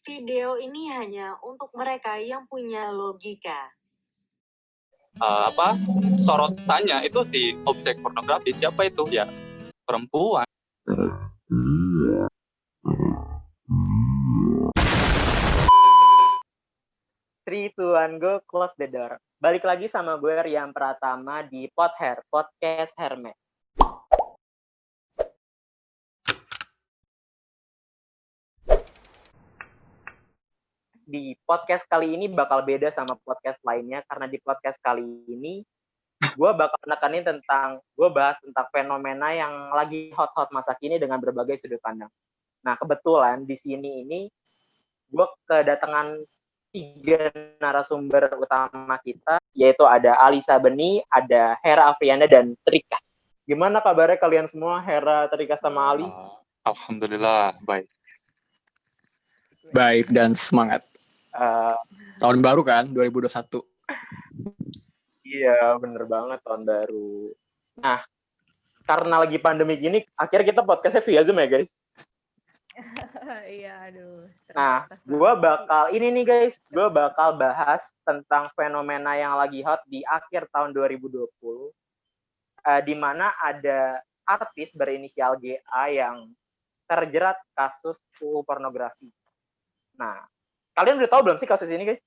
Video ini hanya untuk mereka yang punya logika. Sorotannya itu si objek pornografi siapa itu ya perempuan. Three, two, one, go, close the door. Balik lagi sama gue Rian Pratama di Podhair, Podcast Hermes. Di podcast kali ini bakal beda sama podcast lainnya, karena di podcast kali ini gue bakal nekanin gue bahas tentang fenomena yang lagi hot-hot masa kini dengan berbagai sudut pandang. Nah, kebetulan di sini ini gue kedatangan 3 narasumber utama kita, yaitu ada Alisa Beni, ada Hera Afriana, dan Trika. Gimana kabarnya kalian semua, Hera, Trika, sama Ali? Alhamdulillah, baik. Baik dan semangat. Tahun baru kan, 2021. Iya, bener banget, tahun baru. Nah, karena lagi pandemi gini, akhirnya kita podcastnya via Zoom ya, guys. Iya, aduh. Nah, gue bakal bahas tentang fenomena yang lagi hot di akhir tahun 2020, di mana ada artis berinisial GA yang terjerat kasus UU pornografi. Nah, kalian udah tahu belum sih kasus ini, guys?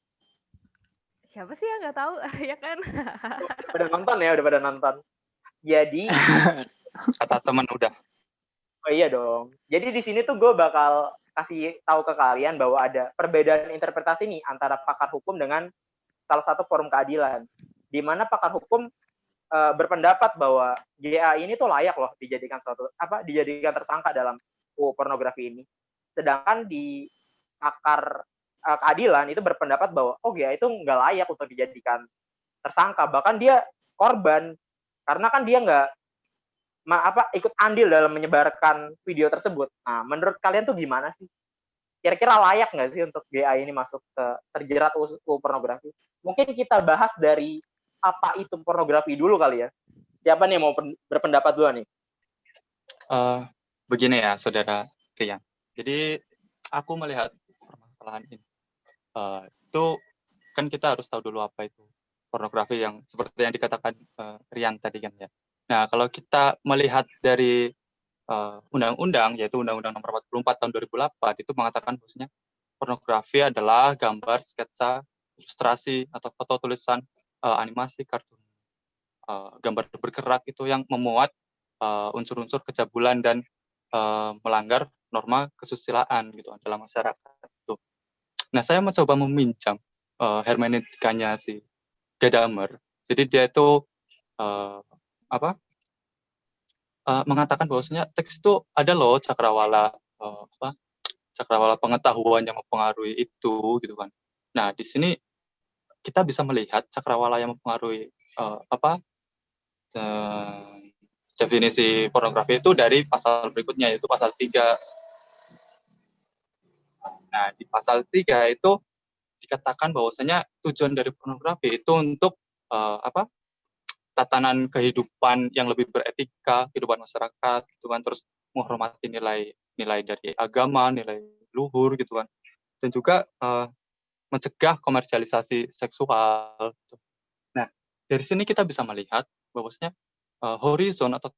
Siapa sih yang nggak tahu? Ya kan? Udah pada nonton. Jadi, Kata teman udah. oh iya dong. Jadi di sini tuh gue bakal kasih tahu ke kalian bahwa ada perbedaan interpretasi nih antara pakar hukum dengan salah satu forum keadilan. Di mana pakar hukum berpendapat bahwa GA ini tuh layak loh dijadikan tersangka dalam UU pornografi ini. Sedangkan di pakar keadilan itu berpendapat bahwa GA itu nggak layak untuk dijadikan tersangka, bahkan dia korban karena kan dia nggak ikut andil dalam menyebarkan video tersebut. Nah, menurut kalian tuh gimana sih? Kira-kira layak nggak sih untuk GA ini masuk ke terjerat UU pornografi? Mungkin kita bahas dari apa itu pornografi dulu kali ya. Siapa nih yang mau berpendapat dulu nih? Begini ya, Saudara Rian. Jadi aku melihat permasalahan ini. Itu kan kita harus tahu dulu apa itu pornografi yang seperti yang dikatakan Rian tadi kan ya. Nah, kalau kita melihat dari undang-undang, yaitu Undang-Undang Nomor 44 tahun 2008, itu mengatakan bahwasanya pornografi adalah gambar, sketsa, ilustrasi, atau foto, tulisan, animasi, kartun, gambar bergerak itu yang memuat unsur-unsur kecabulan dan melanggar norma kesusilaan gitu dalam masyarakat itu. Nah, saya mencoba meminjam hermeneutikanya si Gadamer. Jadi dia itu mengatakan bahwasanya teks itu ada loh cakrawala cakrawala pengetahuan yang mempengaruhi itu gitu kan. Nah, di sini kita bisa melihat cakrawala yang mempengaruhi definisi pornografi itu dari pasal berikutnya, yaitu pasal 3. Nah, di pasal 3 itu dikatakan bahwasanya tujuan dari pornografi itu untuk tatanan kehidupan yang lebih beretika, kehidupan masyarakat gitu kan, terus menghormati nilai dari agama, nilai luhur gitu kan, dan juga mencegah komersialisasi seksual gitu. Nah, dari sini kita bisa melihat bahwasanya horizon atau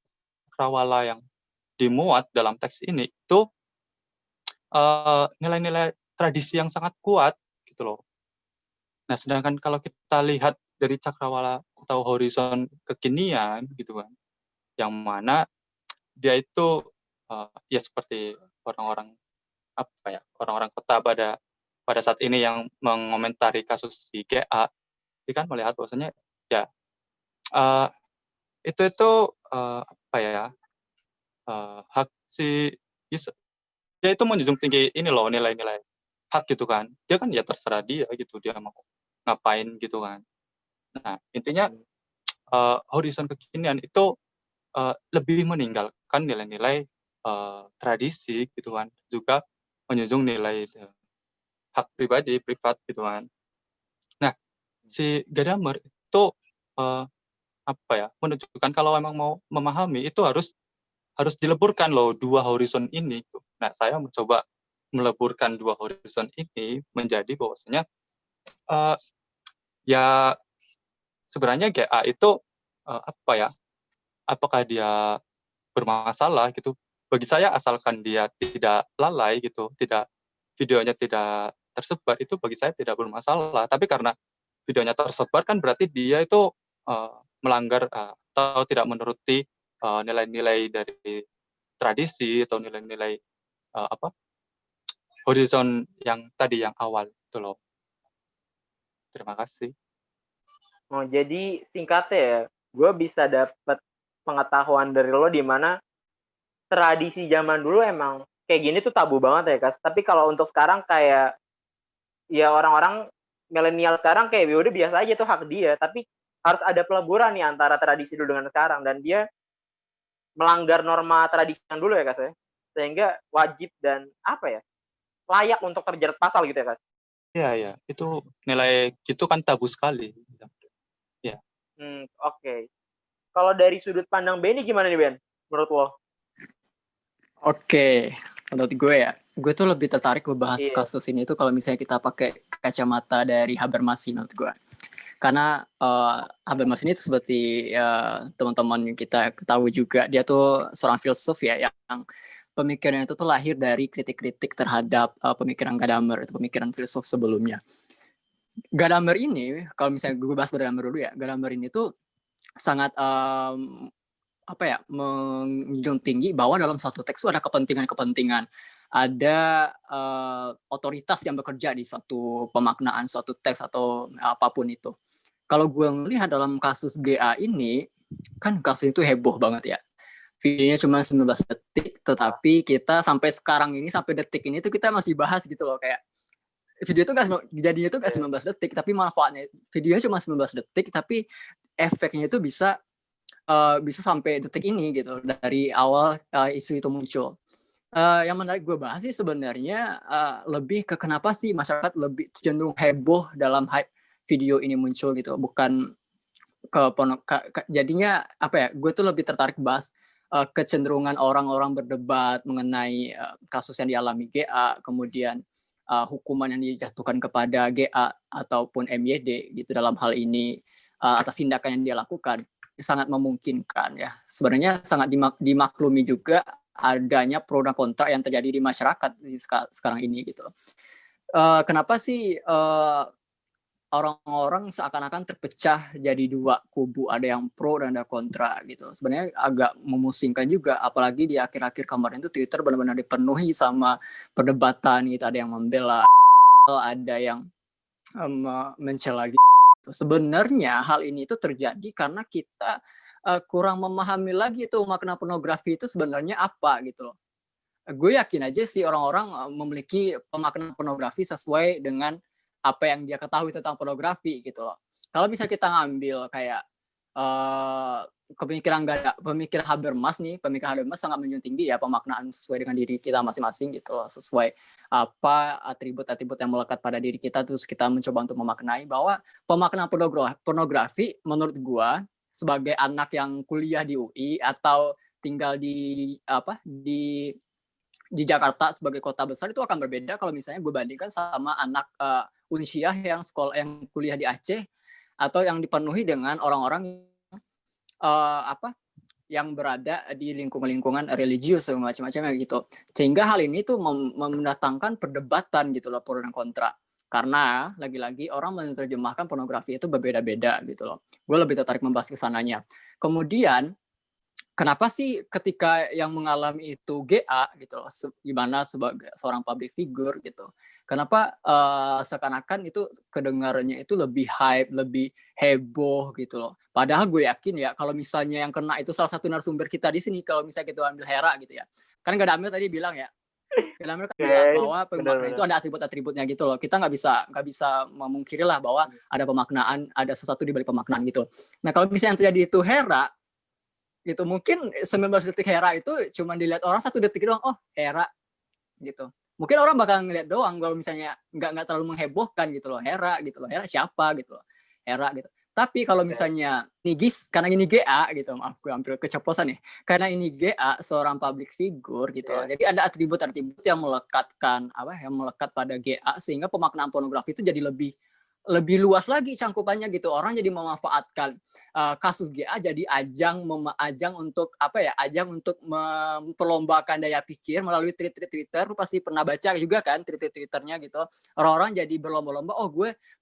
cakrawala yang dimuat dalam teks ini itu nilai-nilai tradisi yang sangat kuat gitu loh. Nah, sedangkan kalau kita lihat dari cakrawala atau horizon kekinian gitu kan, yang mana dia itu ya seperti orang-orang kota pada saat ini yang mengomentari kasus si GA, dia kan melihat bahwasanya ya itu hak si dia itu menjunjung tinggi ini loh nilai-nilai hak gitu kan. Dia kan ya terserah dia gitu, dia mau ngapain gitu kan. Nah, intinya horizon kekinian itu lebih meninggalkan nilai-nilai tradisi gitu kan, juga menjunjung nilai hak pribadi, privat gitu kan. Nah, si Gadamer itu menunjukkan kalau memang mau memahami itu harus dileburkan loh dua horizon ini. Nah, saya mencoba meleburkan dua horizon ini menjadi bahwasanya ya sebenarnya GA itu apa ya? Apakah dia bermasalah gitu? Bagi saya asalkan dia tidak lalai gitu, videonya tidak tersebar, itu bagi saya tidak bermasalah. Tapi karena videonya tersebar kan berarti dia itu melanggar atau tidak menuruti nilai-nilai dari tradisi atau nilai-nilai horizon yang tadi yang awal itu loh. Terima kasih. Oh, jadi singkatnya ya, gue bisa dapat pengetahuan dari lo di mana tradisi zaman dulu emang kayak gini tuh tabu banget ya, Kas. Tapi kalau untuk sekarang kayak ya orang-orang milenial sekarang kayak ya udah biasa aja tuh hak dia, tapi harus ada peleburan nih antara tradisi dulu dengan sekarang, dan dia melanggar norma tradisi yang dulu ya, Kas ya. Sehingga wajib dan apa ya? Layak untuk terjerat pasal gitu ya, Kas. Iya, itu nilai gitu kan tabu sekali. Ya. Oke. Kalau dari sudut pandang Benny gimana nih, Ben? Menurut lo? Oke, menurut gue ya, gue tuh lebih tertarik membahas kasus ini tuh kalau misalnya kita pakai kacamata dari Habermas sih menurut gue. Karena Habermas ini tuh seperti teman-teman kita ketahui juga, dia tuh seorang filsuf ya yang pemikirannya itu tuh lahir dari kritik-kritik terhadap pemikiran Gadamer, itu pemikiran filsuf sebelumnya. Gadamer ini, kalau misalnya gue bahas Gadamer dulu ya, Gadamer ini tuh sangat menjunjung tinggi bahwa dalam satu teks itu ada kepentingan-kepentingan, ada otoritas yang bekerja di suatu pemaknaan suatu teks atau apapun itu. Kalau gue melihat dalam kasus GA ini, kan kasus itu heboh banget ya. Videonya cuma 19 detik, tetapi kita sampai sekarang ini, sampai detik ini tuh kita masih bahas gitu loh, kayak video itu jadinya tuh gak 19 detik, tapi manfaatnya videonya cuma 19 detik, tapi efeknya itu bisa sampai detik ini gitu, dari awal isu itu muncul. Yang menarik gue bahas sih sebenarnya lebih ke kenapa sih masyarakat lebih cenderung heboh dalam hype video ini muncul gitu, bukan jadinya apa ya, gue tuh lebih tertarik bahas kecenderungan orang-orang berdebat mengenai kasus yang dialami GA, kemudian hukuman yang dijatuhkan kepada GA ataupun MYD gitu dalam hal ini atas tindakan yang dia lakukan. Sangat memungkinkan ya, sebenarnya sangat dimaklumi juga adanya pro dan kontra yang terjadi di masyarakat sekarang ini gitu. Kenapa sih orang-orang seakan-akan terpecah jadi dua kubu, ada yang pro dan ada kontra gitu. Sebenarnya agak memusingkan juga, apalagi di akhir-akhir kemarin itu Twitter benar-benar dipenuhi sama perdebatan gitu, ada yang membela, ada yang mencela gitu. Sebenarnya hal ini itu terjadi karena kita kurang memahami lagi tuh makna pornografi itu sebenarnya apa gitu loh. Gue yakin aja sih orang-orang memiliki pemaknaan pornografi sesuai dengan apa yang dia ketahui tentang pornografi gitu loh. Kalau bisa kita ngambil kayak pemikiran Habermas nih, pemikiran Habermas sangat menjunjung tinggi ya pemaknaan sesuai dengan diri kita masing-masing gitu loh, sesuai apa atribut-atribut yang melekat pada diri kita, terus kita mencoba untuk memaknai bahwa pemaknaan pornografi menurut gua sebagai anak yang kuliah di UI atau tinggal di Jakarta sebagai kota besar itu akan berbeda kalau misalnya gue bandingkan sama anak Unsyah yang kuliah di Aceh atau yang dipenuhi dengan orang-orang yang berada di lingkungan religius macam-macamnya gitu. Sehingga hal ini tuh mendatangkan perdebatan gitu loh, pro dan kontra. Karena lagi-lagi orang menerjemahkan pornografi itu berbeda-beda gitu loh. Gue lebih tertarik membahas ke sananya. Kemudian kenapa sih ketika yang mengalami itu GA gitu loh, gimana sebagai seorang public figure gitu, kenapa seakan-akan itu kedengarannya itu lebih hype, lebih heboh gitu loh. Padahal gue yakin ya kalau misalnya yang kena itu salah satu narasumber kita di sini, kalau misalnya kita ambil Hera gitu ya, kan Gadamer tadi bilang ya, Gadamer kan bilang bahwa pemaknaan itu ada atribut-atributnya gitu loh. Kita nggak bisa memungkiri lah bahwa ada pemaknaan, ada sesuatu di balik pemaknaan gitu. Nah kalau misalnya yang terjadi itu Hera gitu, mungkin 19 detik Hera itu cuma dilihat orang 1 detik doang, oh Hera gitu. Mungkin orang bakal ngeliat doang kalau misalnya nggak terlalu menghebohkan gitu loh, Hera gitu loh, Hera siapa gitu loh, Hera gitu. Tapi kalau misalnya ini GIS, karena ini GA gitu, maaf gue ambil keceplosan nih. Karena ini GA seorang public figure gitu. Iya. Jadi ada atribut-atribut yang melekatkan yang melekat pada GA sehingga pemaknaan pornografi itu jadi lebih luas lagi cangkupannya gitu. Orang jadi memanfaatkan kasus GA jadi ajang untuk ajang untuk memperlombakan daya pikir melalui tweet Twitter. Lu pasti pernah baca juga kan tweet Twitternya gitu. Orang-orang jadi berlomba-lomba,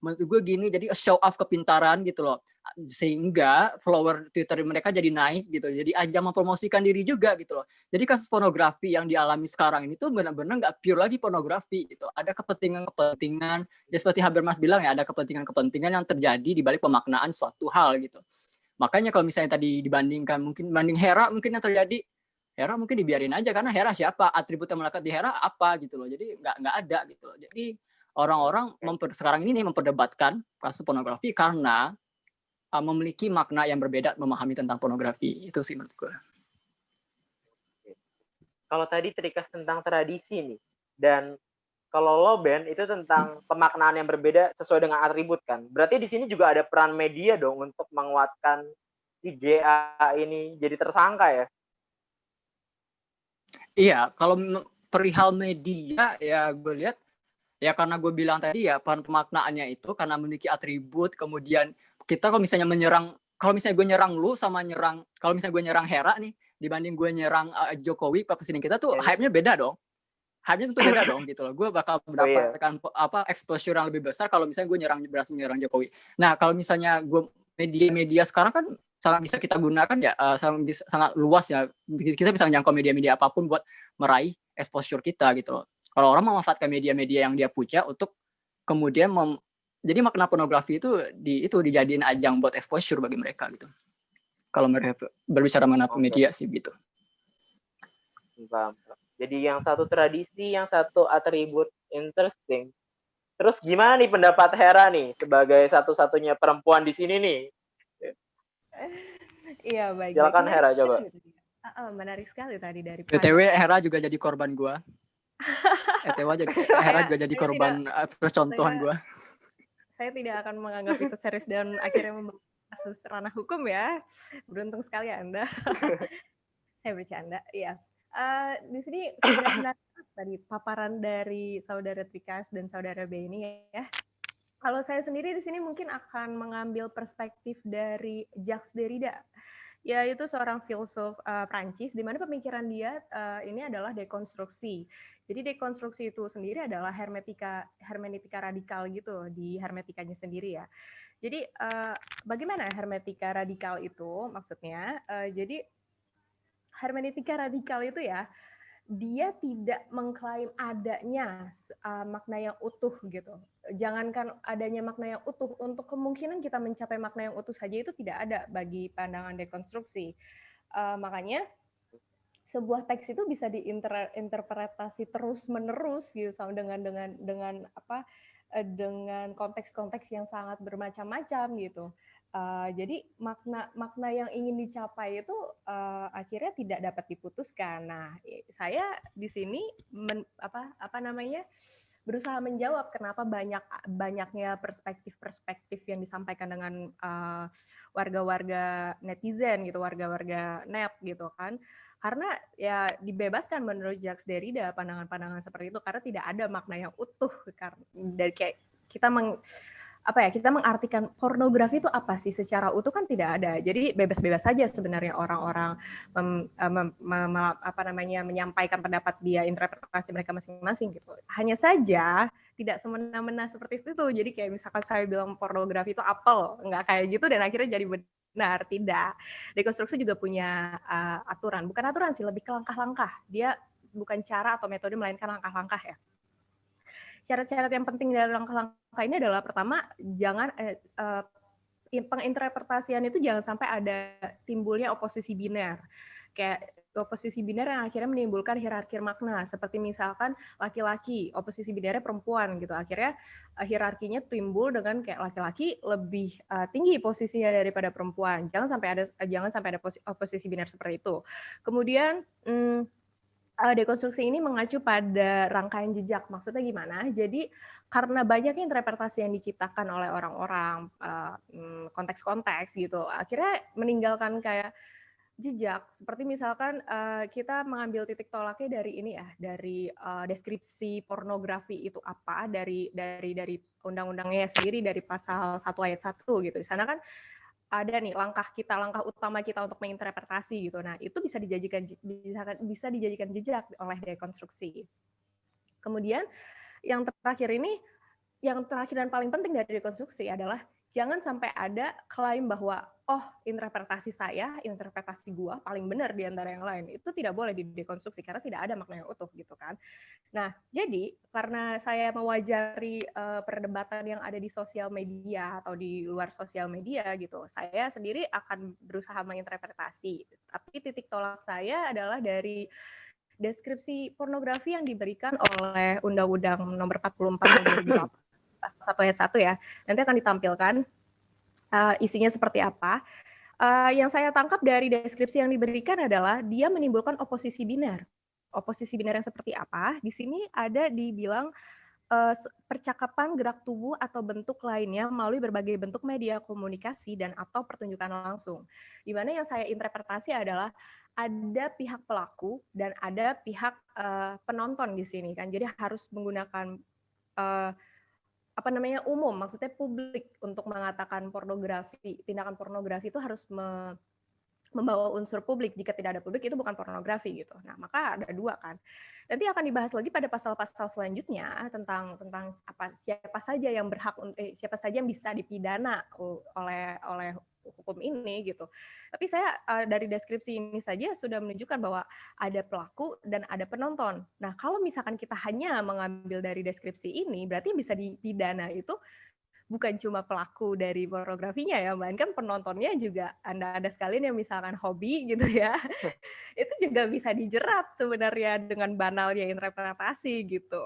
menurut gue gini, jadi show off kepintaran gitu loh. Sehingga follower Twitter mereka jadi naik gitu. Jadi ajang mempromosikan diri juga gitu loh. Jadi kasus pornografi yang dialami sekarang ini tuh benar-benar nggak pure lagi pornografi gitu. Ada kepentingan-kepentingan, ya seperti Haber Mas bilang ya, ada kepentingan-kepentingan yang terjadi di balik pemaknaan suatu hal gitu. Makanya kalau misalnya tadi banding Hera mungkin yang terjadi, Hera mungkin dibiarin aja karena Hera siapa, atribut yang melekat di Hera apa gitu loh. Jadi nggak ada gitu loh. Jadi orang-orang sekarang ini memperdebatkan kasus pornografi karena memiliki makna yang berbeda memahami tentang pornografi. Itu sih menurut gue. Kalau tadi Trikas tentang tradisi nih, dan kalau lo Ben itu tentang pemaknaan yang berbeda sesuai dengan atribut kan. Berarti di sini juga ada peran media dong untuk menguatkan si GA ini jadi tersangka ya. Iya, kalau perihal media ya gue lihat ya karena gue bilang tadi ya pemaknaannya itu karena memiliki atribut, kemudian kita kalau misalnya gue nyerang lu sama kalau misalnya gue nyerang Hera nih dibanding gue nyerang Jokowi presiden kita tuh hype-nya beda dong. Hype-nya tentu beda dong gitu loh. Gue bakal mendapatkan exposure yang lebih besar kalau misalnya gue berhasil nyerang Jokowi. Nah, kalau misalnya gue media sekarang kan sangat bisa kita gunakan ya, sangat luas ya. Kita bisa menjangkau media-media apapun buat meraih exposure kita gitu loh. Kalau orang memanfaatkan media-media yang dia punya untuk kemudian jadi makna pornografi itu dijadiin ajang buat exposure bagi mereka gitu. Kalau mereka berbicara mengenai media sih gitu. Paham. Jadi yang satu tradisi, yang satu atribut, interesting. Terus gimana nih pendapat Hera nih sebagai satu-satunya perempuan di sini nih? Iya, baik. Silakan Hera coba. Menarik sekali tadi dari BTW Hera juga jadi korban gue. Hera juga jadi korban percontohan gue. Saya tidak akan menganggap itu serius dan akhirnya membawa kasus ranah hukum ya. Beruntung sekali Anda. Saya bercanda, iya. Di sini sebenarnya tadi paparan dari saudara Trikas dan saudara B ini ya. Kalau saya sendiri di sini mungkin akan mengambil perspektif dari Jacques Derrida, yaitu seorang filsuf Prancis di mana pemikiran dia ini adalah dekonstruksi. Jadi dekonstruksi itu sendiri adalah hermeneutika radikal gitu di hermetikanya sendiri ya. Jadi bagaimana hermeneutika radikal itu maksudnya? Jadi hermeneutika radikal itu ya, dia tidak mengklaim adanya makna yang utuh gitu. Jangankan adanya makna yang utuh, untuk kemungkinan kita mencapai makna yang utuh saja itu tidak ada bagi pandangan dekonstruksi. Makanya sebuah teks itu bisa diinterpretasi terus-menerus gitu sama dengan konteks-konteks yang sangat bermacam-macam gitu. Jadi makna yang ingin dicapai itu akhirnya tidak dapat diputuskan. Nah, saya di sini berusaha menjawab kenapa banyaknya perspektif-perspektif yang disampaikan dengan warga-warga netizen gitu, warga-warga net gitu kan. Karena ya dibebaskan menurut Jacques Derrida pandangan-pandangan seperti itu karena tidak ada makna yang utuh dari kayak kita mengartikan pornografi itu apa sih secara utuh kan tidak ada. Jadi bebas-bebas saja sebenarnya orang-orang menyampaikan pendapat dia, interpretasi mereka masing-masing gitu. Hanya saja tidak semena-mena seperti itu. Jadi kayak misalkan saya bilang pornografi itu apel, nggak kayak gitu dan akhirnya jadi benar, tidak. Dekonstruksi juga punya aturan, bukan aturan sih, lebih ke langkah-langkah. Dia bukan cara atau metode melainkan langkah-langkah ya. Syarat-syarat yang penting dari langkah-langkah ini adalah pertama, jangan penginterpretasian itu jangan sampai ada timbulnya oposisi biner. Kayak oposisi biner yang akhirnya menimbulkan hierarki makna, seperti misalkan laki-laki, oposisi binernya perempuan gitu. Akhirnya hierarkinya timbul dengan kayak laki-laki lebih tinggi posisinya daripada perempuan. Jangan sampai ada oposisi biner seperti itu. Kemudian dekonstruksi ini mengacu pada rangkaian jejak. Maksudnya gimana? Jadi karena banyaknya interpretasi yang diciptakan oleh orang-orang, konteks-konteks gitu, akhirnya meninggalkan kayak jejak. Seperti misalkan kita mengambil titik tolaknya dari ini ya, dari deskripsi pornografi itu apa, dari undang-undangnya sendiri, dari pasal 1 ayat 1 gitu. Di sana kan ada nih langkah utama kita untuk menginterpretasi gitu. Nah, itu bisa dijadikan jejak oleh dekonstruksi. Kemudian yang terakhir dan paling penting dari dekonstruksi adalah jangan sampai ada klaim bahwa interpretasi gua paling benar di antara yang lain. Itu tidak boleh didekonstruksi karena tidak ada makna yang utuh gitu kan. Nah, jadi karena saya mewajari perdebatan yang ada di sosial media atau di luar sosial media gitu, saya sendiri akan berusaha menginterpretasi. Tapi titik tolak saya adalah dari deskripsi pornografi yang diberikan oleh Undang-Undang Nomor 44 Tahun 2008 Pasal 1 ayat 1 ya. Nanti akan ditampilkan isinya seperti apa. Yang saya tangkap dari deskripsi yang diberikan adalah dia menimbulkan oposisi biner. Oposisi biner yang seperti apa? Di sini ada dibilang percakapan, gerak tubuh, atau bentuk lainnya melalui berbagai bentuk media komunikasi dan atau pertunjukan langsung. Di mana yang saya interpretasi adalah ada pihak pelaku dan ada pihak penonton di sini kan. Jadi harus menggunakan umum, maksudnya publik untuk mengatakan tindakan pornografi itu harus membawa unsur publik. Jika tidak ada publik itu bukan pornografi gitu. Nah, maka ada dua kan. Nanti akan dibahas lagi pada pasal-pasal selanjutnya tentang siapa saja yang bisa dipidana oleh hukum ini gitu. Tapi saya dari deskripsi ini saja sudah menunjukkan bahwa ada pelaku dan ada penonton. Nah, kalau misalkan kita hanya mengambil dari deskripsi ini, berarti bisa dipidana itu bukan cuma pelaku dari pornografinya ya, melainkan penontonnya juga ada sekalian yang misalkan hobi gitu ya, itu juga bisa dijerat sebenarnya dengan banalnya interpretasi gitu.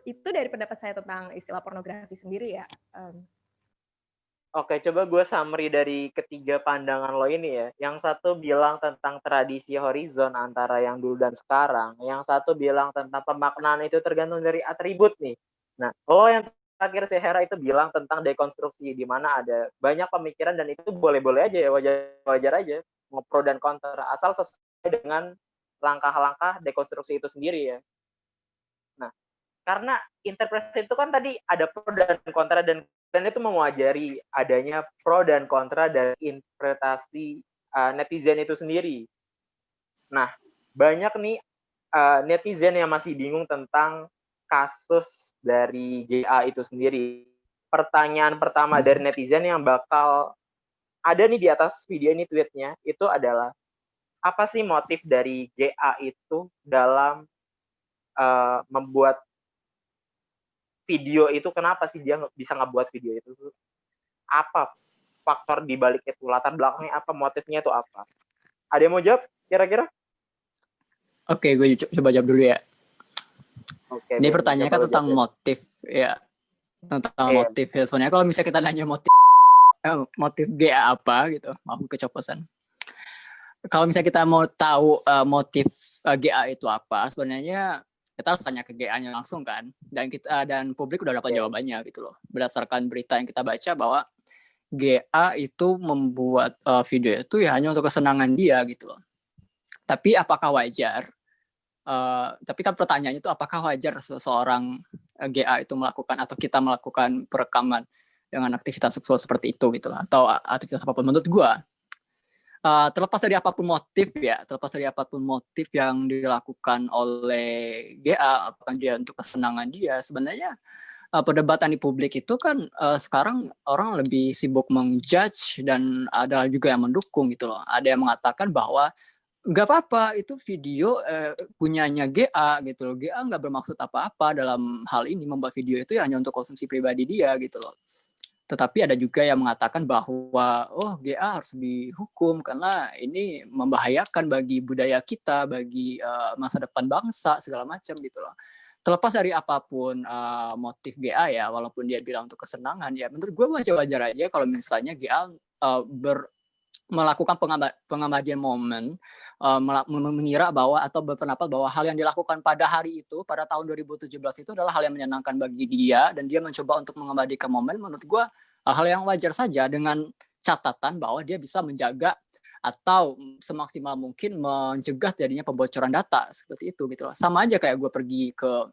Itu dari pendapat saya tentang istilah pornografi sendiri ya. Oke, coba gue summary dari ketiga pandangan lo ini ya. Yang satu bilang tentang tradisi horizon antara yang dulu dan sekarang. Yang satu bilang tentang pemaknaan itu tergantung dari atribut nih. Nah, lo yang terakhir si Hera itu bilang tentang dekonstruksi, di mana ada banyak pemikiran dan itu boleh-boleh aja ya, wajar aja. Mau pro dan kontra, asal sesuai dengan langkah-langkah dekonstruksi itu sendiri ya. Nah, karena interpretasi itu kan tadi ada pro dan kontra dan itu mewajari adanya pro dan kontra dari interpretasi netizen itu sendiri. Nah, banyak nih netizen yang masih bingung tentang kasus dari GA itu sendiri. Pertanyaan pertama dari netizen yang bakal ada nih di atas video ini tweetnya, itu adalah apa sih motif dari GA itu dalam membuat video itu, kenapa sih dia bisa ngebuat video itu? Apa faktor di balik itu? Latar belakangnya apa? Motifnya itu apa? Ada yang mau jawab kira-kira? Oke, gue coba jawab dulu ya. Oke, ini pertanyaannya kan tentang motif ya. Tentang motif ya. Soalnya kalau misalnya kita nanya motif GA apa gitu, mau keceplosan. Kalau misalnya kita mau tahu motif GA itu apa, sebenarnya kita harus tanya ke GA-nya langsung kan, dan publik udah dapat jawabannya gitu loh, berdasarkan berita yang kita baca bahwa GA itu membuat video itu ya hanya untuk kesenangan dia gitu loh. Tapi apakah wajar? Tapi kan pertanyaannya itu apakah wajar seseorang GA itu melakukan atau kita melakukan perekaman dengan aktivitas seksual seperti itu gitu loh, atau aktivitas apapun. Menurut gue terlepas dari apapun motif yang dilakukan oleh GA, apakah dia untuk kesenangan dia, sebenarnya perdebatan di publik itu kan sekarang orang lebih sibuk menjudge dan ada juga yang mendukung gitu loh. Ada yang mengatakan bahwa nggak apa-apa itu video punyanya GA gitu loh. GA nggak bermaksud apa-apa dalam hal ini, membuat video itu hanya untuk konsumsi pribadi dia gitu loh. Tetapi ada juga yang mengatakan bahwa GA harus dihukum karena ini membahayakan bagi budaya kita, bagi masa depan bangsa segala macam gitu loh. Terlepas dari apapun motif GA ya, walaupun dia bilang untuk kesenangan ya, menurut gue wajar-wajar aja kalau misalnya GA melakukan pengamadian momen mengira bahwa atau berpendapat bahwa hal yang dilakukan pada hari itu, pada tahun 2017 itu adalah hal yang menyenangkan bagi dia, dan dia mencoba untuk mengabadikan momen. Menurut gue hal yang wajar saja, dengan catatan bahwa dia bisa menjaga atau semaksimal mungkin mencegah jadinya pembocoran data seperti itu gitu loh. Sama aja kayak gue pergi ke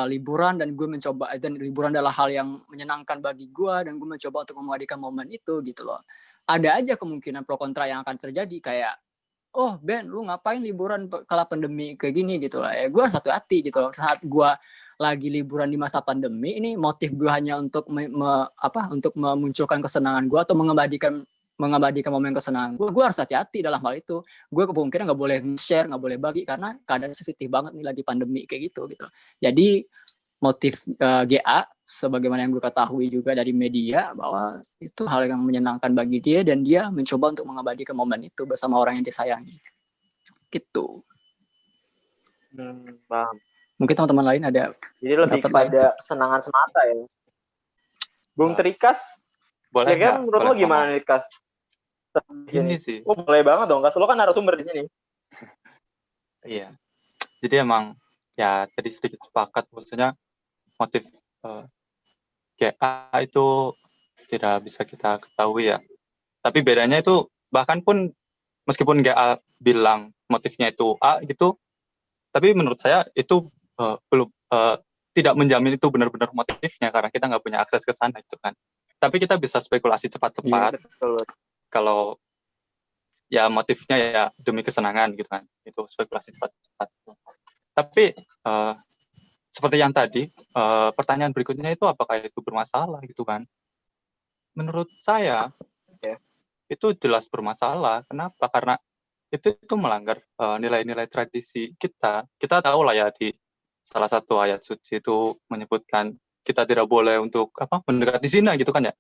liburan dan gue mencoba, dan liburan adalah hal yang menyenangkan bagi gue dan gue mencoba untuk mengabadikan momen itu gitu loh. Ada aja kemungkinan pro kontra yang akan terjadi, kayak oh Ben, lu ngapain liburan kala pandemi kayak gini gitu lah. Ya gue harus hati-hati gitu loh. Saat gue lagi liburan di masa pandemi ini, motif gue hanya untuk untuk memunculkan kesenangan gue atau mengabadikan momen kesenangan gue harus hati-hati dalam hal itu. Gue kemungkinan nggak boleh share, nggak boleh bagi, karena keadaan sensitif banget nih lagi pandemi kayak gitu. Jadi motif GA, sebagaimana yang gue ketahui juga dari media, bahwa itu hal yang menyenangkan bagi dia dan dia mencoba untuk mengabadikan momen itu bersama orang yang disayangi. Gitu. Paham. Mungkin teman-teman lain ada. Jadi lebih kepada kesenangan semata ya. Bung Trikas, Boleh ya kan menurut lo gimana nih, Kas? Ini sih. Oh, boleh banget dong, Kas. Lo kan narasumber di sini. Iya. Jadi emang ya tadi sedikit sepakat, maksudnya motif GA itu tidak bisa kita ketahui ya. Tapi bedanya itu, bahkan pun meskipun GA bilang motifnya itu A gitu, tapi menurut saya itu belum tidak menjamin itu benar-benar motifnya, karena kita nggak punya akses ke sana itu kan. Tapi kita bisa spekulasi cepat-cepat. Betul. Kalau ya motifnya ya demi kesenangan gitu kan, itu spekulasi cepat-cepat. Tapi seperti yang tadi, pertanyaan berikutnya itu apakah itu bermasalah gitu kan? Menurut saya itu jelas bermasalah. Kenapa? Karena itu melanggar nilai-nilai tradisi kita. Kita tahu lah ya, di salah satu ayat suci itu menyebutkan kita tidak boleh untuk mendekati zina gitu kan ya.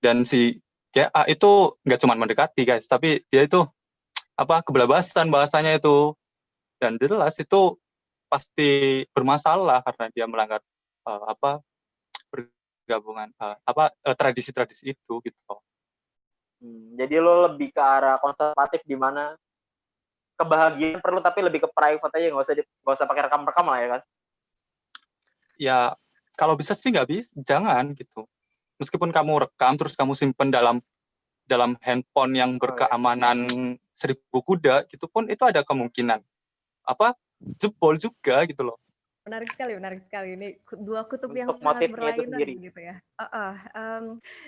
Dan si GA itu nggak cuma mendekati guys, tapi dia itu kebelabasan bahasanya itu, dan jelas itu pasti bermasalah karena dia melanggar bergabungan tradisi-tradisi itu gitu. Jadi lo lebih ke arah konservatif, di mana kebahagiaan perlu tapi lebih ke private aja, nggak usah pakai rekam-rekam lah ya, Kas. Ya kalau bisa sih nggak bisa, jangan gitu. Meskipun kamu rekam terus kamu simpen dalam handphone yang berkeamanan 1000 kuda gitu pun, itu ada kemungkinan jebol juga gitu loh. Menarik sekali. Ini dua kutub yang Untuk sangat motifnya itu sendiri. berlainan gitu ya.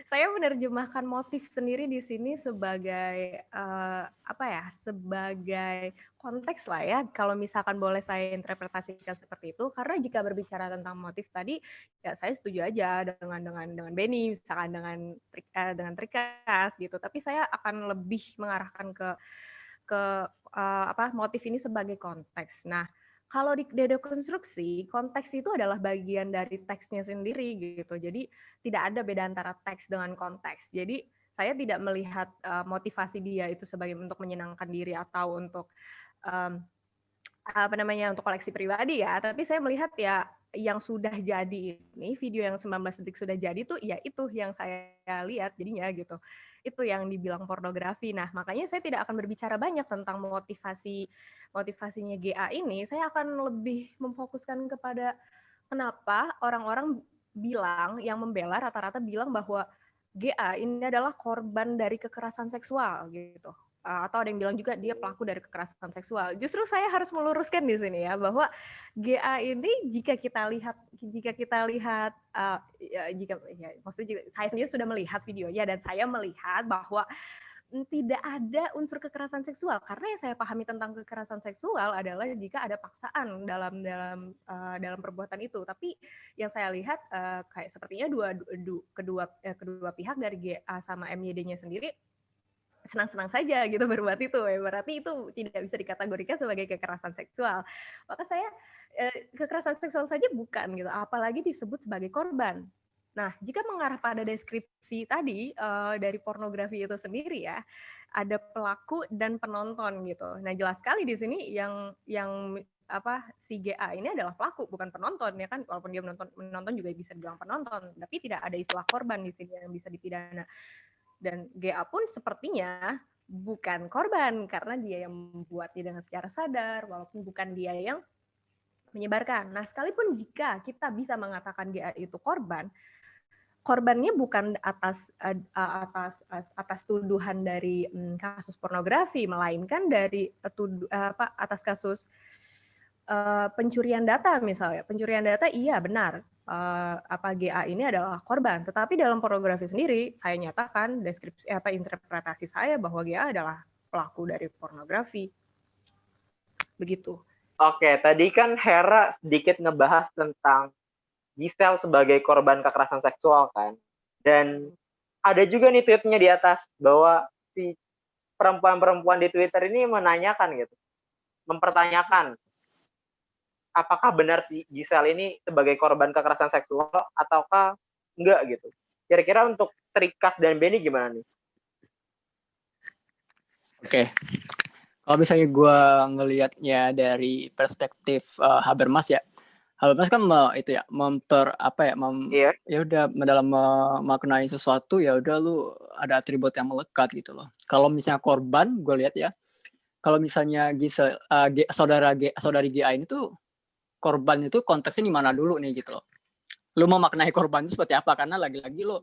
Saya menerjemahkan motif sendiri di sini sebagai sebagai konteks lah ya. Kalau misalkan boleh saya interpretasikan seperti itu, karena jika berbicara tentang motif tadi, ya saya setuju aja dengan Benny, misalkan dengan Trikas gitu. Tapi saya akan lebih mengarahkan ke motif ini sebagai konteks. Nah, kalau di dekonstruksi, konteks itu adalah bagian dari teksnya sendiri gitu. Jadi tidak ada beda antara teks dengan konteks. Jadi saya tidak melihat motivasi dia itu sebagai untuk menyenangkan diri atau untuk untuk koleksi pribadi ya. Tapi saya melihat ya yang sudah jadi ini, video yang 19 detik sudah jadi tuh, ya itu yang saya lihat jadinya gitu. Itu yang dibilang pornografi. Nah, makanya saya tidak akan berbicara banyak tentang motivasinya GA ini. Saya akan lebih memfokuskan kepada kenapa orang-orang bilang, yang membela rata-rata bilang bahwa GA ini adalah korban dari kekerasan seksual gitu. Atau ada yang bilang juga dia pelaku dari kekerasan seksual. Justru saya harus meluruskan di sini ya, bahwa GA ini jika kita lihat maksudnya saya sendiri sudah melihat videonya, dan saya melihat bahwa tidak ada unsur kekerasan seksual, karena yang saya pahami tentang kekerasan seksual adalah jika ada paksaan dalam perbuatan itu. Tapi yang saya lihat kayak sepertinya kedua pihak dari GA sama MYD-nya sendiri senang-senang saja gitu berbuat itu, berarti itu tidak bisa dikategorikan sebagai kekerasan seksual. Maka saya kekerasan seksual saja bukan gitu, apalagi disebut sebagai korban. Nah, jika mengarah pada deskripsi tadi dari pornografi itu sendiri ya, ada pelaku dan penonton gitu. Nah, jelas sekali di sini yang si GA ini adalah pelaku, bukan penonton ya kan. Walaupun dia menonton juga bisa dibilang penonton, tapi tidak ada istilah korban di sini yang bisa dipidana. Dan GA pun sepertinya bukan korban karena dia yang membuatnya dengan secara sadar, walaupun bukan dia yang menyebarkan. Nah, sekalipun jika kita bisa mengatakan GA itu korban, korbannya bukan atas tuduhan dari kasus pornografi, melainkan dari atas kasus pencurian data misalnya. Pencurian data iya benar. GA ini adalah korban, tetapi dalam pornografi sendiri saya nyatakan interpretasi saya bahwa GA adalah pelaku dari pornografi. Begitu. Oke, tadi kan Hera sedikit ngebahas tentang Giselle sebagai korban kekerasan seksual kan. Dan ada juga nih tweetnya di atas bahwa si perempuan-perempuan di Twitter ini menanyakan gitu. Mempertanyakan apakah benar si Giselle ini sebagai korban kekerasan seksual ataukah enggak gitu. Kira-kira untuk Trikas dan Benny gimana nih? Oke. Kalau misalnya gue ngelihatnya dari perspektif Habermas ya, Habermas kan Iya. ya udah dalam memaknai sesuatu ya udah lu ada atribut yang melekat gitu loh. Kalau misalnya korban, gue lihat ya, kalau misalnya saudari GA ini tuh korban itu konteksnya di mana dulu nih gitu loh. Lu mau maknai korban itu seperti apa? Karena lagi-lagi lu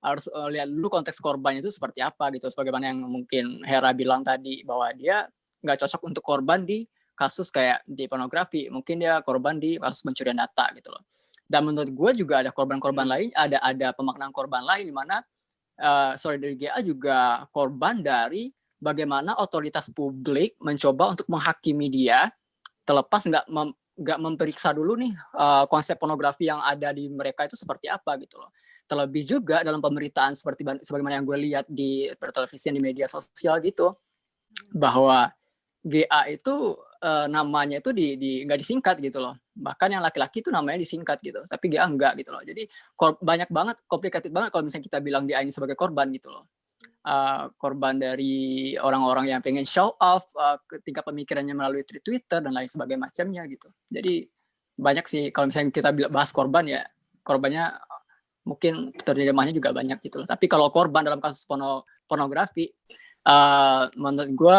harus lihat dulu konteks korbannya itu seperti apa gitu. Sebagaimana yang mungkin Hera bilang tadi bahwa dia nggak cocok untuk korban di kasus kayak di pornografi. Mungkin dia korban di kasus pencurian data gitu loh. Dan menurut gue juga ada korban-korban lain, ada pemaknaan korban lain di mana saudari GA juga korban dari bagaimana otoritas publik mencoba untuk menghakimi dia terlepas nggak memeriksa dulu nih konsep pornografi yang ada di mereka itu seperti apa gitu loh. Terlebih juga dalam pemberitaan sebagaimana yang gue lihat di televisi di media sosial gitu, bahwa GA itu namanya itu nggak disingkat gitu loh. Bahkan yang laki-laki itu namanya disingkat gitu, tapi GA enggak gitu loh. Jadi banyak banget, complicated banget kalau misalnya kita bilang GA ini sebagai korban gitu loh. Korban dari orang-orang yang pengen show off ketika pemikirannya melalui Twitter dan lain sebagainya macamnya gitu. Jadi banyak sih kalau misalnya kita bahas korban ya, korbannya mungkin terjemahnya juga banyak gitu loh. Tapi kalau korban dalam kasus pornografi, menurut gue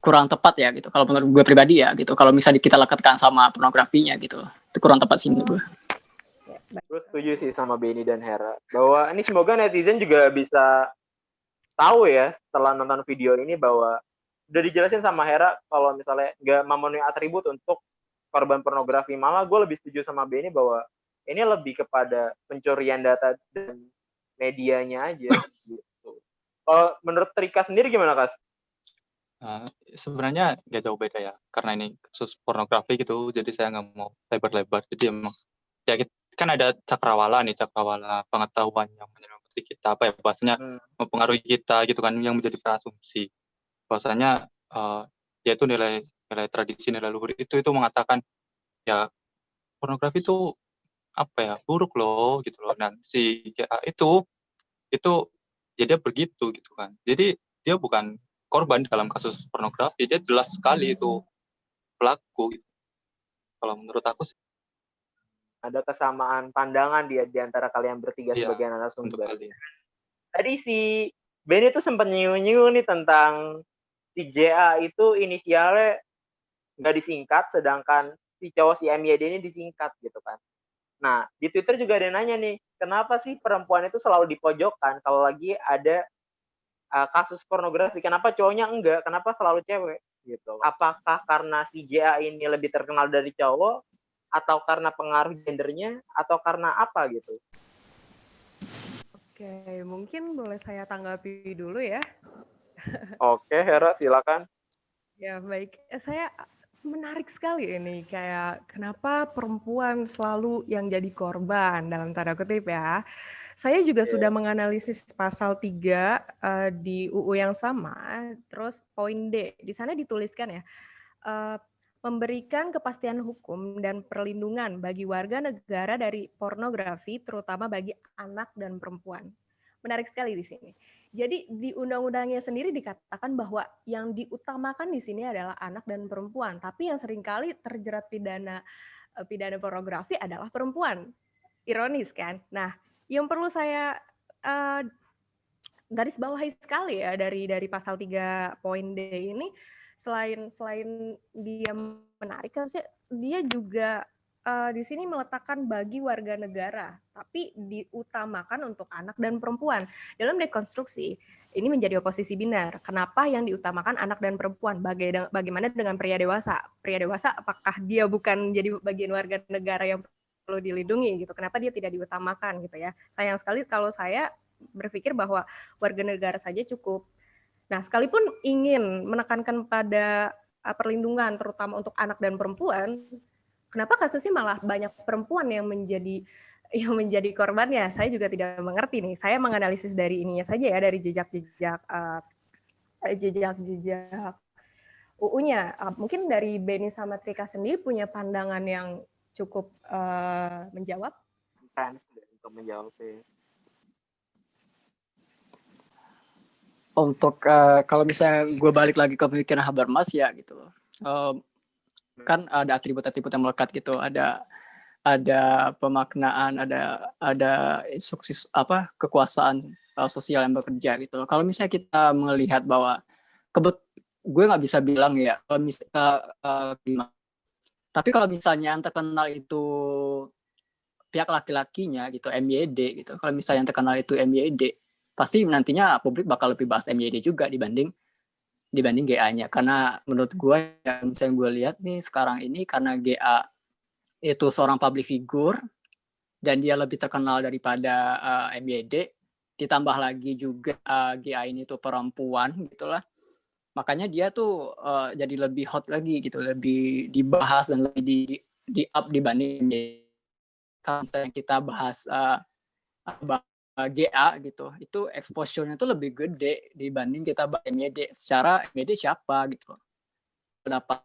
kurang tepat ya gitu. Kalau menurut gue pribadi ya gitu. Kalau misalnya kita lekatkan sama pornografinya gitu, itu kurang tepat sih menurut gue. Gue setuju sih sama Benny dan Hera bahwa ini semoga netizen juga bisa tahu ya setelah nonton video ini bahwa udah dijelasin sama Hera kalau misalnya nggak memenuhi atribut untuk korban pornografi. Malah gue lebih setuju sama Benny bahwa ini lebih kepada pencurian data dan medianya aja gitu. Kalau menurut Rika sendiri gimana, Kas? Sebenarnya nggak jauh beda ya, karena ini kasus pornografi gitu, jadi saya nggak mau lebar-lebar. Jadi emang ya kan ada cakrawala pengetahuan yang menyelimuti kita, apa ya bahasanya, mempengaruhi kita gitu kan, yang menjadi berasumsi bahwasanya yaitu nilai tradisi, nilai luhur itu mengatakan ya pornografi itu apa ya, buruk loh gitu loh. Dan si GA itu jadi begitu gitu kan. Jadi dia bukan korban dalam kasus pornografi, dia jelas sekali itu pelaku gitu. Kalau menurut aku sih ada kesamaan pandangan di antara kalian bertiga sebagai narasumber. Tadi si Benny tuh sempat nyinggung nih tentang si JA itu inisialnya nggak disingkat, sedangkan si cowok si MYD ini disingkat gitu kan. Nah, di Twitter juga ada nanya nih, kenapa sih perempuan itu selalu dipojokkan kalau lagi ada kasus pornografi? Kenapa cowoknya enggak? Kenapa selalu cewek? Gitu. Apakah karena si JA ini lebih terkenal dari cowok? Atau karena pengaruh gendernya, atau karena apa gitu? Oke, mungkin boleh saya tanggapi dulu ya. Oke, Hera, silakan. Ya, baik. Saya menarik sekali ini, kayak kenapa perempuan selalu yang jadi korban, dalam tanda kutip ya. Saya juga sudah menganalisis pasal 3 di UU yang sama, terus poin D, di sana dituliskan ya, memberikan kepastian hukum dan perlindungan bagi warga negara dari pornografi, terutama bagi anak dan perempuan. Menarik sekali di sini. Jadi di undang-undangnya sendiri dikatakan bahwa yang diutamakan di sini adalah anak dan perempuan, tapi yang seringkali terjerat pidana pornografi adalah perempuan. Ironis kan? Nah, yang perlu saya garis bawahi sekali ya dari pasal 3 poin D ini, selain dia menarik, harusnya dia juga di sini meletakkan bagi warga negara, tapi diutamakan untuk anak dan perempuan. Dalam dekonstruksi, ini menjadi oposisi binar. Kenapa yang diutamakan anak dan perempuan? Bagaimana dengan pria dewasa? Pria dewasa apakah dia bukan menjadi bagian warga negara yang perlu dilindungi gitu? Kenapa dia tidak diutamakan gitu ya? Sayang sekali kalau saya berpikir bahwa warga negara saja cukup. Nah, sekalipun ingin menekankan pada perlindungan terutama untuk anak dan perempuan, kenapa kasusnya malah banyak perempuan yang menjadi korbannya? Saya juga tidak mengerti nih. Saya menganalisis dari ininya saja ya, dari jejak-jejak UU-nya. Mungkin dari Beni sama Trika sendiri punya pandangan yang cukup menjawab. Untuk menjawab Untuk kalau misalnya gue balik lagi ke pemikiran Habermas ya gitu, kan ada atribut-atribut yang melekat gitu, ada pemaknaan, ada instruksi kekuasaan sosial yang bekerja gitu loh. Kalau misalnya kita melihat bahwa gue nggak bisa bilang ya kalau gimana, tapi kalau misalnya yang terkenal itu pihak laki-lakinya gitu, MYD gitu, kalau misalnya yang terkenal itu MYD, pasti nantinya publik bakal lebih bahas MYD juga dibanding GA-nya. Karena menurut gue, yang misalnya gue lihat nih sekarang ini, karena GA itu seorang public figure dan dia lebih terkenal daripada MYD, ditambah lagi juga GA ini tuh perempuan gitulah, makanya dia tuh jadi lebih hot lagi gitu, lebih dibahas dan lebih di up dibanding MYD. Kalau misalnya kita bahas GA gitu, itu exposure-nya tuh lebih gede dibanding kita bahas MYD. Secara MYD siapa gitu, dapat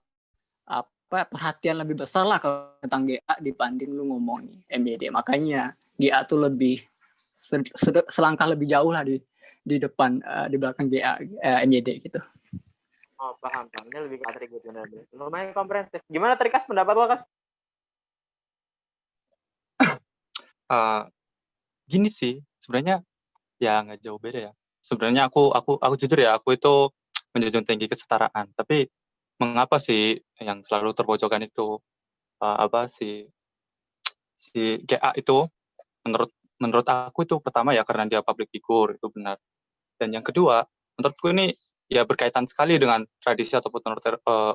perhatian lebih besar lah tentang GA dibanding lu ngomongin MYD. Makanya GA tuh lebih selangkah lebih jauh lah di depan, di belakang GA MYD gitu. Oh, paham. Ini lebih ke atribut benar. Lumayan komprehensif. Gimana Trikas, pendapat lo, Kas? Gini sih, sebenarnya ya nggak jauh beda ya. Sebenarnya aku jujur ya, aku itu menjunjung tinggi kesetaraan. Tapi mengapa sih yang selalu terpojokkan itu si GA itu? Menurut aku itu pertama ya karena dia public figure, itu benar. Dan yang kedua, menurutku ini ya berkaitan sekali dengan tradisi ataupun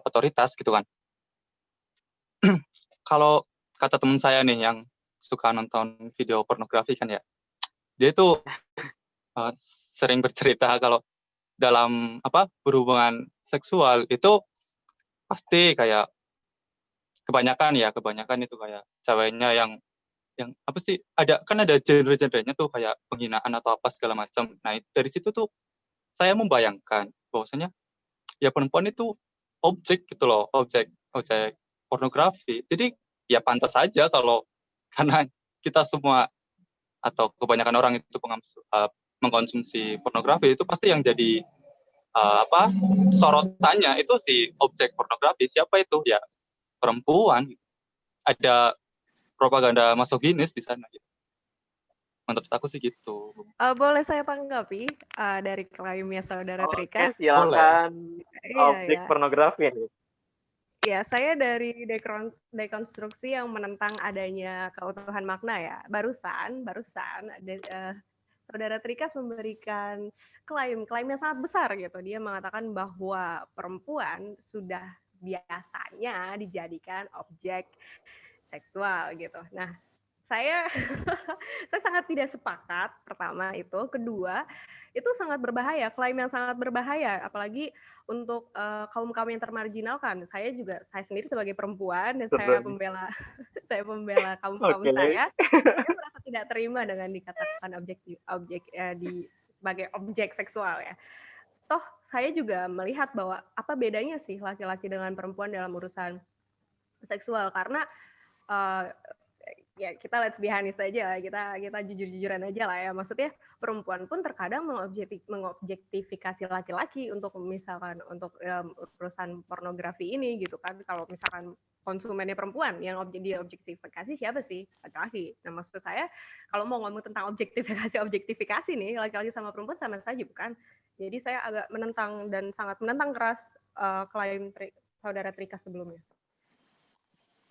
otoritas gitu kan. Kalau kata teman saya nih yang suka nonton video pornografi kan ya, dia itu sering bercerita kalau dalam berhubungan seksual itu pasti kayak kebanyakan itu kayak ceweknya yang ada genre-genrenya tuh kayak penghinaan atau apa segala macam. Nah, dari situ tuh saya membayangkan bahwasanya ya perempuan itu objek gitu loh, objek pornografi. Jadi ya pantas saja kalau karena kita semua atau kebanyakan orang itu mengkonsumsi pornografi, itu pasti yang jadi sorotannya itu si objek pornografi. Siapa itu? Ya perempuan. Ada propaganda masoginis di sana gitu. Menurut aku sih gitu. Boleh saya tanggapi dari klaimnya saudara Trikas? Oke, silakan. Objek pornografi nih. Ya, saya dari dekonstruksi yang menentang adanya keutuhan makna ya. Barusan ada saudara Trikas memberikan klaim yang sangat besar gitu. Dia mengatakan bahwa perempuan sudah biasanya dijadikan objek seksual gitu. Nah, saya sangat tidak sepakat. Pertama itu, kedua itu sangat berbahaya, klaim yang sangat berbahaya, apalagi untuk kaum yang termarginalkan. Saya sendiri sebagai perempuan dan saya membela kaum saya merasa tidak terima dengan dikatakan sebagai objek seksual ya. Toh saya juga melihat bahwa apa bedanya sih laki-laki dengan perempuan dalam urusan seksual, karena ya kita let's be honest aja, kita jujur-jujuran aja lah ya. Maksudnya perempuan pun terkadang mengobjektifikasi laki-laki untuk misalkan untuk urusan pornografi ini gitu kan. Kalau misalkan konsumennya perempuan yang diobjektifikasi siapa sih? Laki-laki. Nah, maksud saya kalau mau ngomong tentang objektifikasi nih, laki-laki sama perempuan sama saja bukan? Jadi saya agak menentang dan sangat menentang keras klaim saudara Trika sebelumnya.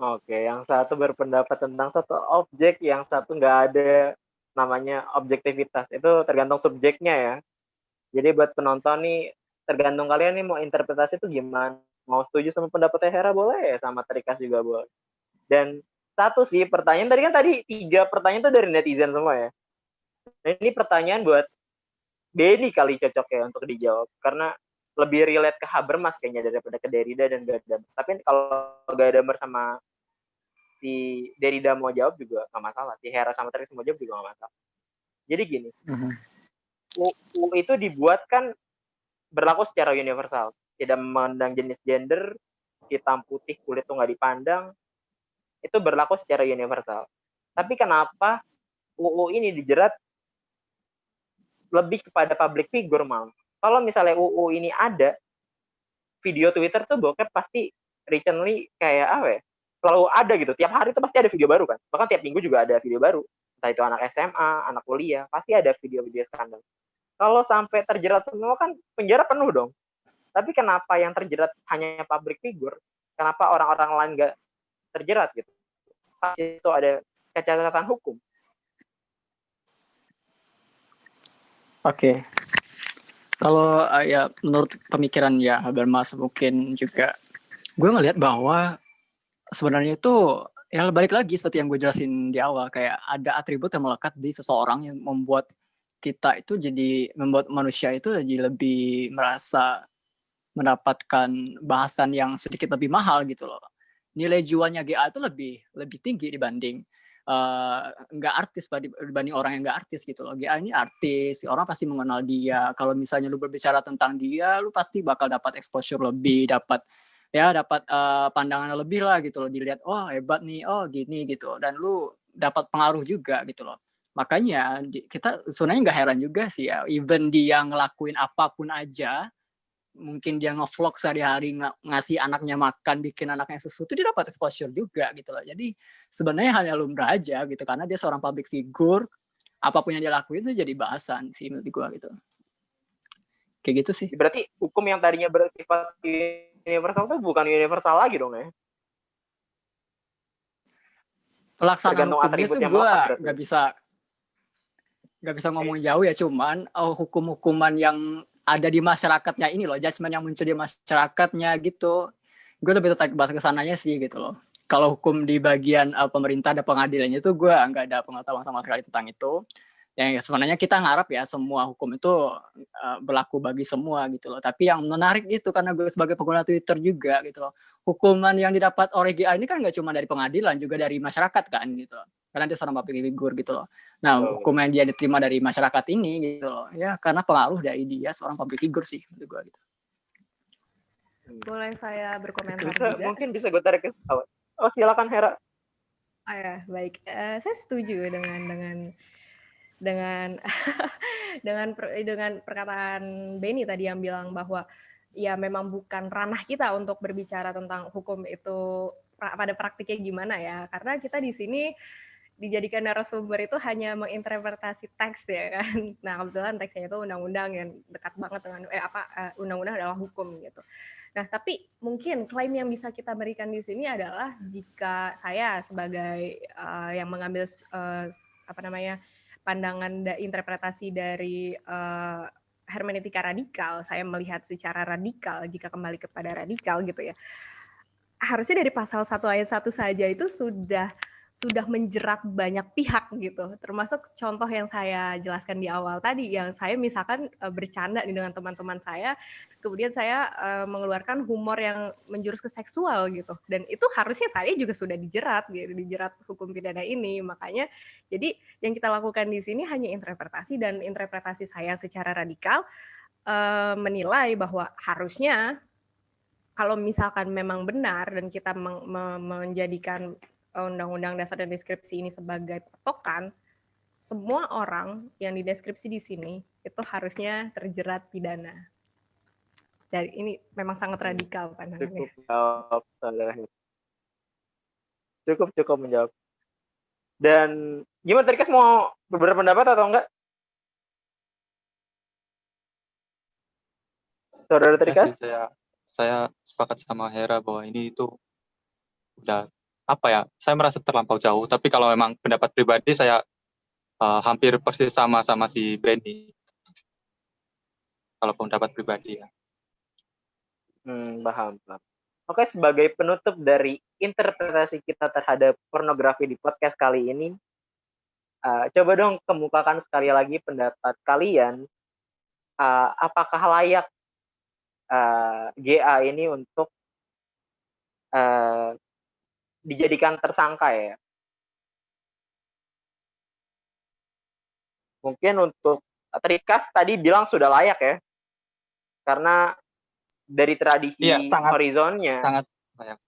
Oke, yang satu berpendapat tentang satu objek, yang satu nggak ada namanya objektivitas. Itu tergantung subjeknya ya. Jadi buat penonton nih, tergantung kalian nih mau interpretasi itu gimana. Mau setuju sama pendapatnya Hera boleh, sama Trikas juga boleh. Dan satu sih pertanyaan tadi 3 pertanyaan itu dari netizen semua ya. Nah, ini pertanyaan buat Benny kali cocok ya untuk dijawab. Karena lebih relate ke Habermas kayaknya daripada ke Derrida dan Gadamer. Tapi kalau Gadamer sama si Derrida mau jawab juga nggak masalah. Si Hera sama Trikas mau jawab juga nggak masalah. Jadi gini, UU itu dibuat kan berlaku secara universal. Tidak memandang jenis gender, hitam putih kulit tuh nggak dipandang. Itu berlaku secara universal. Tapi kenapa UU ini dijerat lebih kepada public figure malah? Kalau misalnya UU ini ada, video Twitter tuh bokep pasti recently kayak apa ya? Selalu ada gitu. Tiap hari tuh pasti ada video baru kan. Bahkan tiap minggu juga ada video baru. Entah itu anak SMA, anak kuliah, pasti ada video-video skandal. Kalau sampai terjerat semua kan penjara penuh dong. Tapi kenapa yang terjerat hanya public figure? Kenapa orang-orang lain nggak terjerat gitu? Pasti itu ada kecacatan hukum. Oke. Kalau ya menurut pemikiran ya Habermas mungkin juga gue ngelihat bahwa sebenarnya itu ya balik lagi seperti yang gue jelasin di awal, kayak ada atribut yang melekat di seseorang yang membuat kita itu membuat manusia itu jadi lebih merasa mendapatkan bahasan yang sedikit lebih mahal gitu loh. Nilai jualnya GA itu lebih tinggi dibanding nggak artis dibanding orang yang nggak artis gitu loh. GA ini artis, orang pasti mengenal dia. Kalau misalnya lu berbicara tentang dia, lu pasti bakal dapat exposure lebih, dapat pandangan lebih lah gitu loh. Dilihat, oh hebat nih, oh gini gitu. Dan lu dapat pengaruh juga gitu loh. Makanya kita sebenarnya nggak heran juga sih ya, even dia ngelakuin apapun aja, mungkin dia nge-vlog sehari-hari ngasih anaknya makan, bikin anaknya sesuatu, dia dapat exposure juga gitu loh. Jadi sebenarnya hal yang lumrah aja gitu, karena dia seorang public figure, apapun yang dia lakuin itu jadi bahasan sih menurut gue gitu. Kayak gitu sih. Berarti hukum yang tadinya bersifat universal itu bukan universal lagi dong ya? Pelaksanaan hukumnya sih gue nggak bisa ngomong jauh ya, cuman hukum-hukuman yang ada di masyarakatnya ini loh, judgement yang muncul di masyarakatnya gitu, gue lebih tertarik bahas kesananya sih gitu loh. Kalau hukum di bagian pemerintah ada pengadilannya itu gue nggak ada pengetahuan sama sekali tentang itu. Yang sebenarnya kita ngarap ya semua hukum itu berlaku bagi semua gitu loh. Tapi yang menarik itu karena gue sebagai pengguna Twitter juga gitu loh, hukuman yang didapat oleh GA ini kan nggak cuma dari pengadilan, juga dari masyarakat kan gitu loh. Karena dia seorang public figure gitu loh. Nah, hukum yang dia diterima dari masyarakat ini gitu loh, ya karena pengaruh dari dia seorang public figure sih menurut gue gitu. Boleh saya berkomentar juga? Mungkin bisa gue tarik ke awal. Oh, silakan Hera. Ya, baik. Saya setuju dengan perkataan Benny tadi yang bilang bahwa ya memang bukan ranah kita untuk berbicara tentang hukum itu pada praktiknya gimana ya, karena kita di sini dijadikan narasumber itu hanya menginterpretasi teks ya kan. Nah, kebetulan teksnya itu undang-undang yang dekat banget dengan undang-undang adalah hukum gitu. Nah, tapi mungkin klaim yang bisa kita berikan di sini adalah jika saya sebagai yang mengambil pandangan interpretasi dari hermeneutika radikal, saya melihat secara radikal, jika kembali kepada radikal gitu ya. Harusnya dari pasal 1 ayat 1 saja itu sudah menjerat banyak pihak gitu, termasuk contoh yang saya jelaskan di awal tadi, yang saya misalkan bercanda nih dengan teman-teman saya, kemudian saya mengeluarkan humor yang menjurus ke seksual gitu, dan itu harusnya saya juga sudah dijerat gitu, dijerat hukum pidana ini. Makanya jadi yang kita lakukan di sini hanya interpretasi, dan interpretasi saya secara radikal menilai bahwa harusnya kalau misalkan memang benar dan kita menjadikan Undang-Undang Dasar dan Deskripsi ini sebagai patokan, semua orang yang dideskripsi di sini itu harusnya terjerat pidana. Dan ini memang sangat radikal pandangannya. Cukup jawab, saudara Hera. Cukup menjawab. Dan gimana Trikas, mau beberapa pendapat atau enggak? Saudara Ya Trikas? sih, saya sepakat sama Hera bahwa ini itu udah apa ya? Saya merasa terlampau jauh. Tapi kalau memang pendapat pribadi saya hampir persis sama si Benny. Kalau pendapat pribadi ya. Paham. Oke, sebagai penutup dari interpretasi kita terhadap pornografi di podcast kali ini, coba dong kemukakan sekali lagi pendapat kalian, apakah layak GA ini untuk dijadikan tersangka ya? Mungkin untuk Trikas tadi bilang sudah layak ya, karena dari tradisi horizonnya. Sangat layak.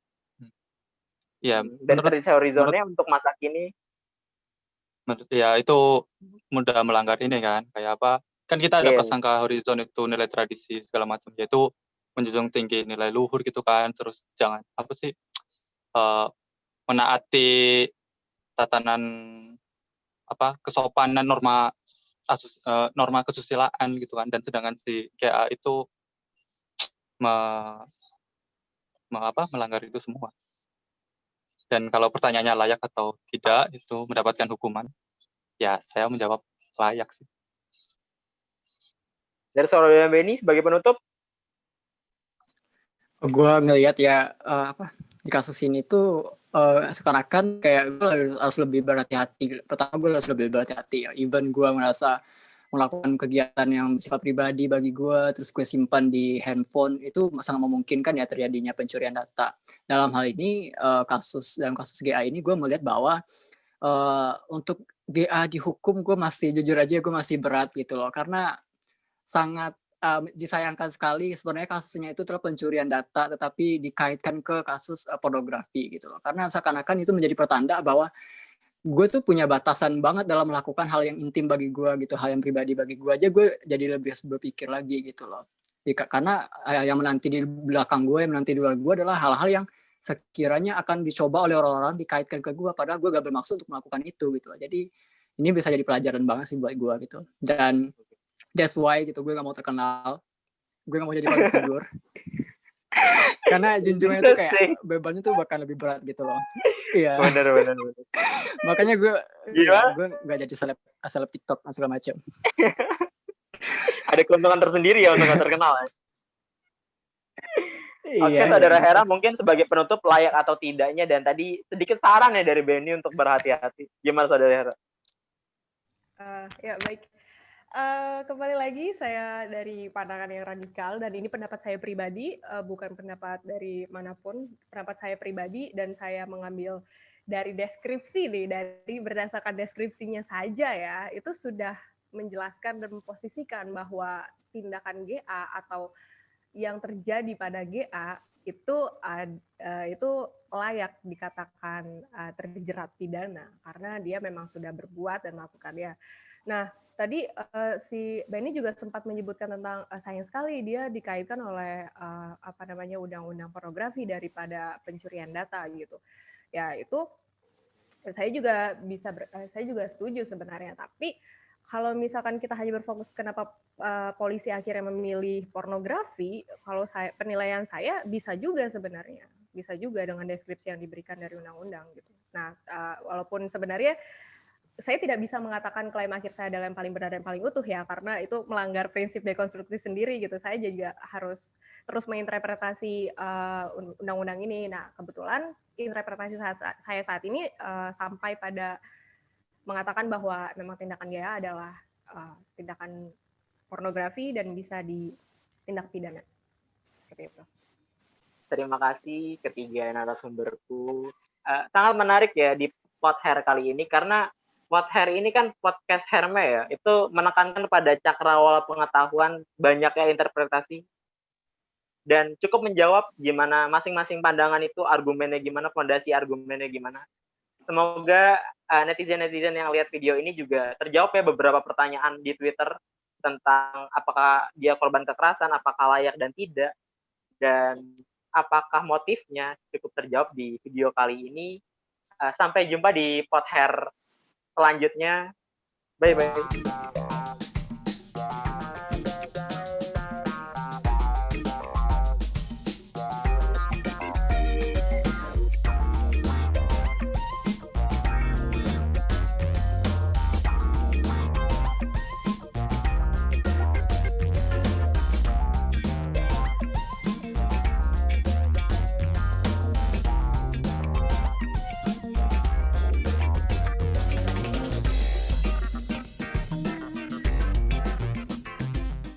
Ya, dari tradisi horizonnya untuk masa kini. Ya itu mudah melanggar ini kan, kayak apa? Kan kita ada prasangka horizon itu nilai tradisi segala macam, yaitu menjunjung tinggi nilai luhur gitu kan, terus jangan apa sih menaati tatanan apa kesopanan norma kesusilaan gitu kan, dan sedangkan si GA itu melanggar itu semua. Dan kalau pertanyaannya layak atau tidak itu mendapatkan hukuman, ya saya menjawab layak sih. Dari saudara Benny sebagai penutup? Gue ngelihat ya di kasus ini tuh seakan-akan kayak gue harus lebih berhati-hati. Pertama gue harus lebih berhati-hati ya. Even gue merasa melakukan kegiatan yang bersifat pribadi bagi gue, terus gue simpan di handphone, itu sangat memungkinkan ya terjadinya pencurian data. Dalam hal ini dalam kasus GA ini gue melihat bahwa untuk GA dihukum gue masih jujur aja gue masih berat gitu loh, karena sangat disayangkan sekali sebenarnya kasusnya itu telah pencurian data tetapi dikaitkan ke kasus pornografi gitu loh, karena seakan-akan itu menjadi pertanda bahwa gue tuh punya batasan banget dalam melakukan hal yang intim bagi gue gitu, hal yang pribadi bagi gue aja gue jadi lebih berpikir lagi gitu loh. Karena yang menanti di belakang gue, yang menanti di luar gue adalah hal-hal yang sekiranya akan dicoba oleh orang-orang dikaitkan ke gue, padahal gue gak bermaksud untuk melakukan itu gitu loh. Jadi ini bisa jadi pelajaran banget sih buat gue gitu. Dan that's why gitu gue gak mau terkenal, gue gak mau jadi public figure. Karena junjungannya tuh kayak bebannya tuh bakal lebih berat gitu loh. Iya. Benar. Makanya gue nggak jadi seleb TikTok dan segala macam. Ada keuntungan tersendiri ya untuk terkenal. Oke, saudara Hera, mungkin sebagai penutup layak atau tidaknya, dan tadi sedikit saran ya dari Benny untuk berhati-hati. Gimana saudara Hera? Ya baik. Kembali lagi saya dari pandangan yang radikal, dan ini pendapat saya pribadi, bukan pendapat dari manapun, pendapat saya pribadi, dan saya mengambil dari deskripsi nih, dari berdasarkan deskripsinya saja ya, itu sudah menjelaskan dan memposisikan bahwa tindakan GA atau yang terjadi pada GA itu layak dikatakan terjerat pidana karena dia memang sudah berbuat dan melakukannya. Nah, tadi si Benny juga sempat menyebutkan tentang sayang sekali dia dikaitkan oleh undang-undang pornografi daripada pencurian data gitu. Ya itu saya juga setuju sebenarnya. Tapi kalau misalkan kita hanya berfokus kenapa polisi akhirnya memilih pornografi, kalau penilaian saya bisa juga sebenarnya, bisa juga dengan deskripsi yang diberikan dari undang-undang gitu. Nah, walaupun sebenarnya saya tidak bisa mengatakan klaim akhir saya adalah yang paling benar dan paling utuh ya, karena itu melanggar prinsip dekonstruksi sendiri gitu. Saya juga harus terus menginterpretasi undang-undang ini. Nah, kebetulan interpretasi saya saat ini sampai pada mengatakan bahwa memang tindakan GA adalah tindakan pornografi dan bisa ditindak pidana. Seperti itu. Terima kasih ketiga narasumberku. Sangat menarik ya di Podhair kali ini, karena Podhair ini kan podcast Herme ya, itu menekankan pada cakrawala pengetahuan, banyaknya interpretasi, dan cukup menjawab gimana masing-masing pandangan itu, argumennya gimana, fondasi argumennya gimana. Semoga netizen-netizen yang lihat video ini juga terjawab ya beberapa pertanyaan di Twitter tentang apakah dia korban kekerasan, apakah layak dan tidak, dan apakah motifnya cukup terjawab di video kali ini. Sampai jumpa di Pothair selanjutnya. Bye-bye.